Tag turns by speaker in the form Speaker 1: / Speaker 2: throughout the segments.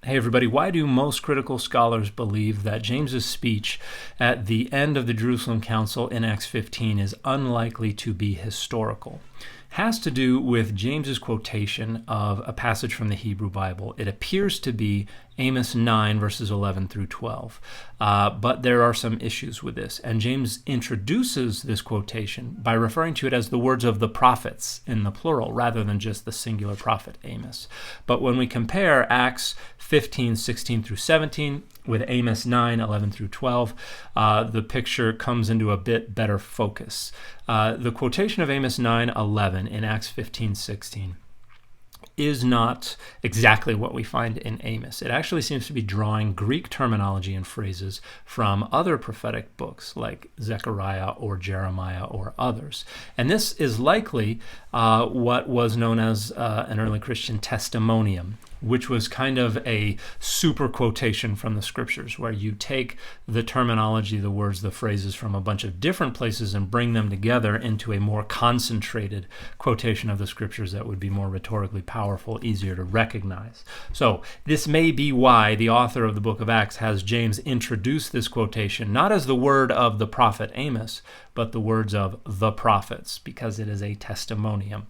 Speaker 1: Hey everybody, why do most critical scholars believe that James's speech at the end of the Jerusalem Council in Acts 15 is unlikely to be historical? Has to do with James's quotation of a passage from the Hebrew Bible. It appears to be Amos 9 verses 11 through 12, but there are some issues with this, and James introduces this quotation by referring to it as the words of the prophets in the plural rather than just the singular prophet Amos. But when we compare Acts 15, 16 through 17 with Amos 9, 11 through 12, the picture comes into a bit better focus. The quotation of Amos 9, 11 in Acts 15, 16 is not exactly what we find in Amos. It actually seems to be drawing Greek terminology and phrases from other prophetic books like Zechariah or Jeremiah or others. And this is likely what was known as an early Christian testimonium, which was kind of a super quotation from the scriptures, where you take the terminology, the words, the phrases from a bunch of different places and bring them together into a more concentrated quotation of the scriptures that would be more rhetorically powerful, easier to recognize. So this may be why the author of the book of Acts has James introduce this quotation, not as the word of the prophet Amos, but the words of the prophets, because it is a testimonium.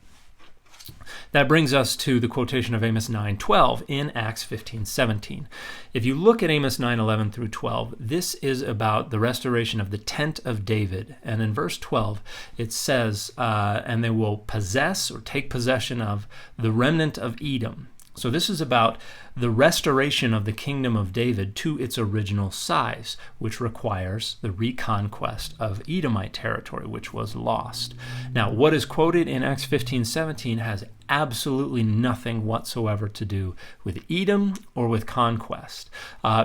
Speaker 1: That brings us to the quotation of Amos 9:12 in Acts 15:17. If you look at Amos 9:11 through 12, this is about the restoration of the tent of David. And in verse 12, it says, and they will possess or take possession of the remnant of Edom. So this is about the restoration of the kingdom of David to its original size, which requires the reconquest of Edomite territory, which was lost. Now, what is quoted in Acts 15:17 has absolutely nothing whatsoever to do with Edom or with conquest,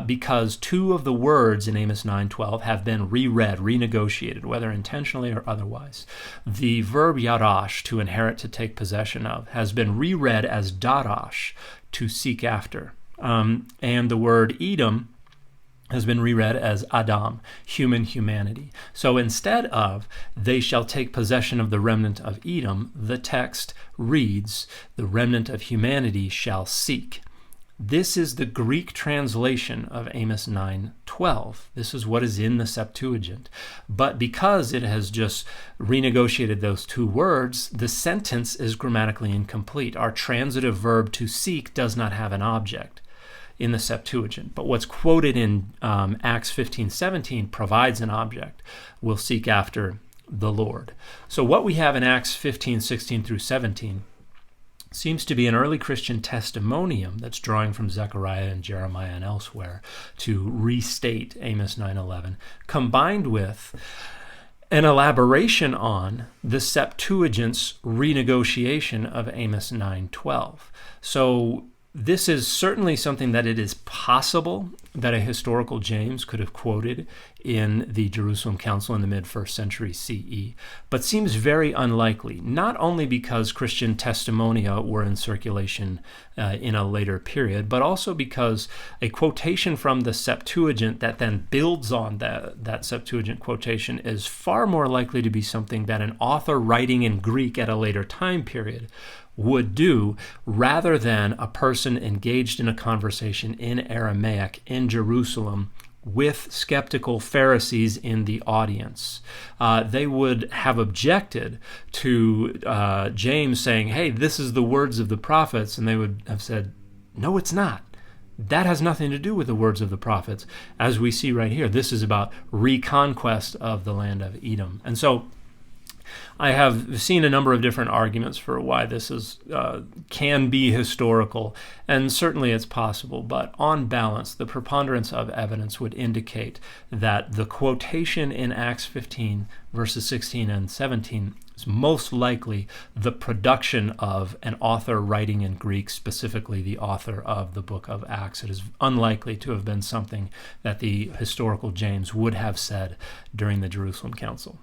Speaker 1: because two of the words in Amos 9:12 have been reread, renegotiated, whether intentionally or otherwise. The verb yarash, to inherit, to take possession of, has been reread as darash, to seek after. And the word Edom has been reread as Adam, humanity. So instead of, they shall take possession of the remnant of Edom, the text reads, the remnant of humanity shall seek. This is the Greek translation of Amos 9:12. This is what is in the Septuagint. But because it has just renegotiated those two words, the sentence is grammatically incomplete. Our transitive verb to seek does not have an object in the Septuagint. But what's quoted in Acts 15:17 provides an object. We'll seek after the Lord. So what we have in Acts 15:16 through 17 seems to be an early Christian testimonium that's drawing from Zechariah and Jeremiah and elsewhere to restate Amos 9:11, combined with an elaboration on the Septuagint's renegotiation of Amos 9:12. So this is certainly something that it is possible that a historical James could have quoted in the Jerusalem Council in the mid-1st century CE, but seems very unlikely, not only because Christian testimonia were in circulation in a later period, but also because a quotation from the Septuagint that then builds on that Septuagint quotation is far more likely to be something that an author writing in Greek at a later time period would do, rather than a person engaged in a conversation in Aramaic in Jerusalem with skeptical Pharisees in the audience. They would have objected to James saying, hey, this is the words of the prophets, and they would have said, no, it's not. That has nothing to do with the words of the prophets. As we see right here, this is about reconquest of the land of Edom. And so I have seen a number of different arguments for why this is can be historical, and certainly it's possible, but on balance, the preponderance of evidence would indicate that the quotation in Acts 15, verses 16 and 17 is most likely the production of an author writing in Greek, specifically the author of the book of Acts. It is unlikely to have been something that the historical James would have said during the Jerusalem Council.